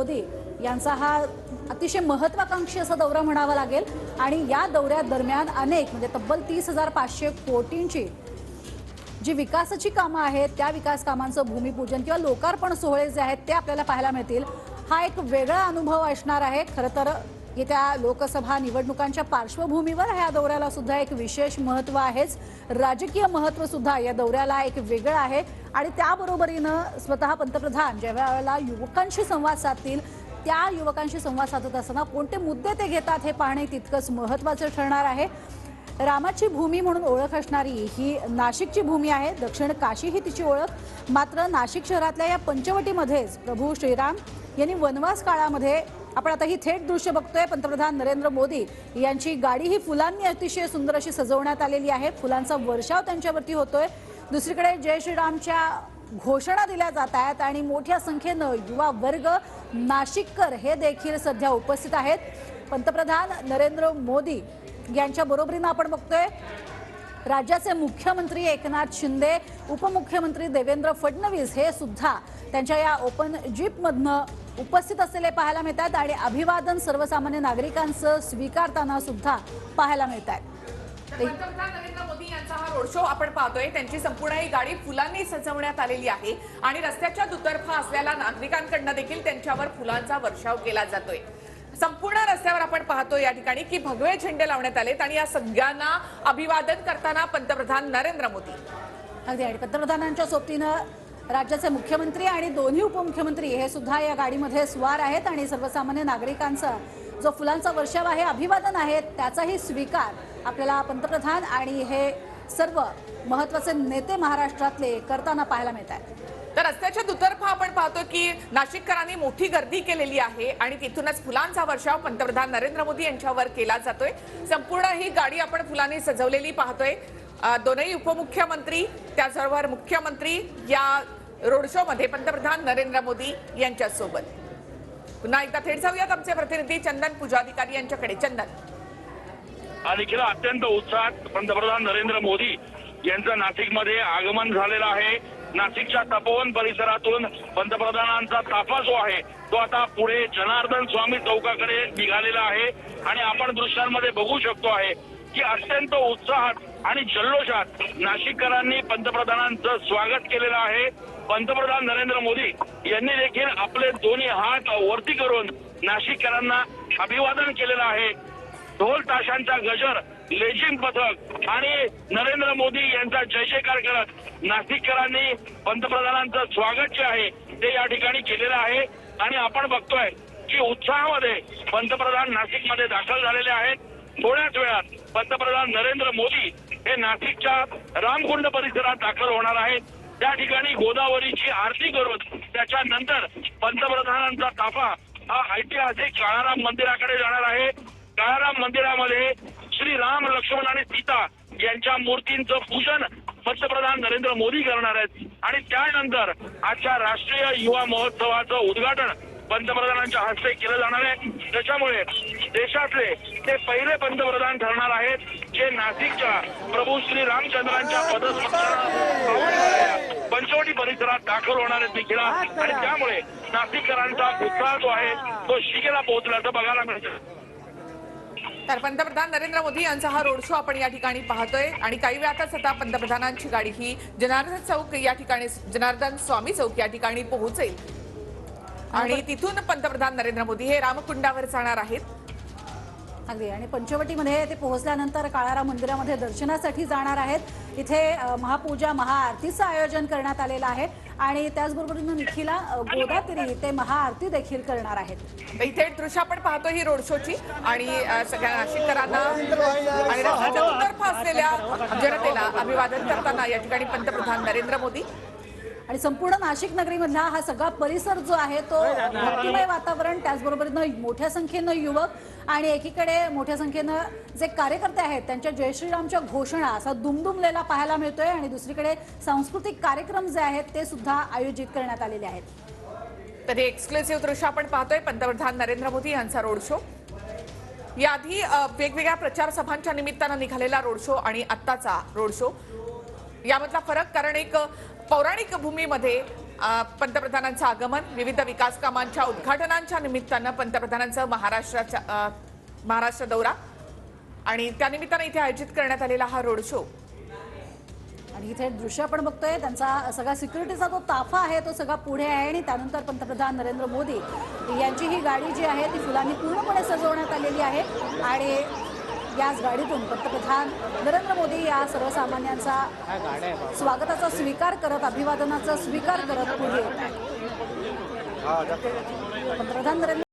मोदी यांचा हा अतिशय महत्त्वाकांक्षी असा दौरा म्हणावा लागेल आणि या दौऱ्यादरम्यान अनेक म्हणजे तब्बल 30,500 कोटींची जी विकासाची कामं आहेत त्या विकास कामांचं भूमिपूजन किंवा लोकार्पण सोहळे जे आहेत ते आपल्याला पाहायला मिळतील। हा एक वेगळा अनुभव असणार आहे। खरं तर येत्या लोकसभा निवडणुकांच्या पार्श्वभूमीवर ह्या दौऱ्याला सुद्धा एक विशेष महत्त्व आहेच, राजकीय महत्त्व सुद्धा या दौऱ्याला एक वेगळं आहे आणि त्याबरोबरीनं स्वतः पंतप्रधान ज्यावेळेला युवकांशी संवाद साधतील त्या युवकांशी संवाद साधत असताना कोणते मुद्दे ते घेतात हे पाहणे तितकंच महत्त्वाचं ठरणार आहे। रामाची भूमी म्हणून ओळख असणारी ही नाशिकची भूमी आहे। दक्षिण काशी ही तिची ओळख। मात्र नाशिक शहरातल्या या पंचवटीमध्येच प्रभू श्रीराम यांनी वनवास काळामध्ये आपण आता ही थेट दृश्य बघतोय। पंतप्रधान नरेंद्र मोदी यांची गाडी ही फुलांनी अतिशय सुंदर अशी सजवण्यात आलेली आहे। फुलांचा वर्षाव त्यांच्यावरती होतोय। दुसरीकडे जय श्रीरामच्या घोषणा दिल्या जात आहेत आणि मोठ्या संख्येनं युवा वर्ग नाशिककर हे देखील सध्या उपस्थित आहेत। पंतप्रधान नरेंद्र मोदी यांच्या बरोबरीनं आपण बघतोय राज्याचे मुख्यमंत्री एकनाथ शिंदे, उपमुख्यमंत्री देवेंद्र फडणवीस हे सुद्धा त्यांच्या या ओपन जीपमधनं उपस्थित असलेले पाहायला मिळतात आणि अभिवादन सर्वसामान्य नागरिकांचं स्वीकारताना सुद्धा पाहायला मिळतात। पंतप्रधान नरेंद्र मोदी यांचा हा रोड शो आपण पाहतोय। त्यांची संपूर्ण ही गाडी फुलांनी सजवण्यात आलेली आहे आणि रस्त्याच्या दुतर्फा असलेल्या नागरिकांकडून देखील त्यांच्यावर फुलांचा वर्षाव केला जातोय। संपूर्ण रस्त्यावर आपण पाहतोय या ठिकाणी की भगवे झेंडे लावण्यात आलेत आणि या सगळ्यांना अभिवादन करताना पंतप्रधान नरेंद्र मोदी अगदी आणि पंतप्रधानांच्या सोबतीनं राज्याचे मुख्यमंत्री आणि दोन्ही उपमुख्यमंत्री हे सुद्धा या गाडीमध्ये स्वार आहेत आणि सर्वसामान्य नागरिकांचा जो फुलांचा वर्षाव आहे अभिवादन आहे त्याचाही स्वीकार आपल्याला पंतप्रधान आणि हे सर्व महत्त्वाचे नेते महाराष्ट्रातले करताना पाहायला मिळत आहेत। तर रस्त्याच्या दुतर्फा आपण पाहतो की नाशिककरांनी मोठी गर्दी केलेली आहे आणि तिथूनच फुलांचा वर्षाव पंतप्रधान नरेंद्र मोदी यांच्यावर केला जातोय। संपूर्ण ही गाडी आपण फुलांनी सजवलेली पाहतोय। दोनही उपमुख्यमंत्री त्याचबरोबर मुख्यमंत्री या रोड शो मध्ये पंतप्रधान नरेंद्र मोदी यांच्या सोबत। पुन्हा एकदा थेट जाऊयात आमचे प्रतिनिधी चंदन पूजाधिकारी यांच्याकडे। चंदन देखील अत्यंत उत्साहात पंतप्रधान नरेंद्र मोदी यांचं नाशिकमध्ये आगमन झालेलं आहे। नाशिकच्या तपोवन परिसरातून पंतप्रधानांचा ताफा जो आहे तो आता पुढे जनार्दन स्वामी चौकाकडे निघालेला आहे आणि आपण दृश्यांमध्ये बघू शकतो आहे की अत्यंत उत्साहात आणि जल्लोषात नाशिककरांनी पंतप्रधानांचं स्वागत केलेलं आहे। पंतप्रधान नरेंद्र मोदी यांनी देखील आपले दोन्ही हात वरती करून नाशिककरांना अभिवादन केलेलं आहे। ढोल ताशांचा गजर, लेझिम पथक आणि नरेंद्र मोदी यांचा जय जयकार करत नाशिककरांनी पंतप्रधानांचं स्वागत जे आहे ते या ठिकाणी केलेलं आहे आणि आपण बघतोय की उत्साहामध्ये पंतप्रधान नाशिकमध्ये दाखल झालेले आहेत। थोड्याच वेळात पंतप्रधान नरेंद्र मोदी हे नाशिकच्या रामकुंड परिसरात दाखल होणार आहेत। त्या ठिकाणी गोदावरीची आरती करून त्याच्यानंतर पंतप्रधानांचा ताफा हा ऐतिहासिक काळाराम मंदिराकडे जाणार आहे। काळाराम मंदिरामध्ये श्री राम, लक्ष्मण आणि सीता यांच्या मूर्तींचं पूजन पंतप्रधान नरेंद्र मोदी करणार आहेत आणि त्यानंतर आजच्या राष्ट्रीय युवा महोत्सवाचं उद्घाटन पंतप्रधानांच्या हस्ते केलं जाणार आहे। त्याच्यामुळे देशातले ते पहिले पंतप्रधान ठरणार आहेत जे नाशिकच्या प्रभू श्री रामचंद्रांच्या पदस्पर्शाला पंचवटी परिसरात दाखल होणार आहेत देखील आणि त्यामुळे नाशिककरांचा उत्साह जो आहे तो शिगेला पोहोचल्याचं बघायला मिळतं। तर पंतप्रधान नरेंद्र मोदी यांचा हा रोड शो आपण या ठिकाणी पाहतोय आणि काही वेळातच आता पंतप्रधानांची गाडी ही जनार्दन चौक या ठिकाणी जनार्दन स्वामी चौक या ठिकाणी पोहोचेल आणि तिथून पंतप्रधान नरेंद्र मोदी हे रामकुंडावर जाणार आहेत। अगदी आणि पंचवटीमध्ये ते पोहोचल्यानंतर काळाराम मंदिरामध्ये दर्शनासाठी जाणार आहेत। इथे महापूजा महाआरतीचं आयोजन करण्यात आलेलं आहे आणि त्याचबरोबरीनं निखिला गोदावरी ते महाआरती देखील करणार आहेत। इथे दृश्य आपण पाहतो ही रोड शोची आणि सगळ्या नाशिककरांना आणि रस्त्याच्या दुतर्फा असलेल्या जनतेला अभिवादन करताना या ठिकाणी पंतप्रधान नरेंद्र मोदी आणि संपूर्ण नाशिक नगरीमधला हा सगळा परिसर जो आहे तो भक्तिमय वातावरण त्याचबरोबरीनं मोठ्या संख्येनं युवक आणि एकीकडे मोठ्या संख्येनं जे कार्यकर्ते आहेत त्यांच्या जय श्रीरामच्या घोषणा असा दुमदुमलेला पाहायला मिळतोय आणि दुसरीकडे सांस्कृतिक कार्यक्रम जे आहेत ते सुद्धा आयोजित करण्यात आलेले आहेत। तर हे एक्सक्लुसिव्ह दृश्य आपण पाहतोय पंतप्रधान नरेंद्र मोदी यांचा रोड शो। याआधी वेगवेगळ्या प्रचार सभांच्या निमित्तानं निघालेला रोड शो आणि आत्ताचा रोड शो यामधला फरक कारण एक पौराणिक भूमीमध्ये पंतप्रधानांचं आगमन, विविध विकास कामांच्या उद्घाटनांच्या निमित्तानं पंतप्रधानांचं महाराष्ट्र दौरा आणि त्यानिमित्तानं इथे आयोजित करण्यात आलेला हा रोड शो. आणि इथे दृश्य आपण बघतोय, त्यांचा सगळा सिक्युरिटीचा जो ताफा आहे तो सगळा पुढे आहे आणि त्यानंतर पंतप्रधान नरेंद्र मोदी यांची ही गाडी जी आहे ती फुलांनी पूर्णपणे सजवण्यात आलेली आहे आणि याच गाडीतून पंतप्रधान नरेंद्र मोदी या सर्वसामान्यांचा स्वागताचा स्वीकार करत, अभिवादनाचा स्वीकार करत पुढे येत आहेत. पंतप्रधान नरेंद्र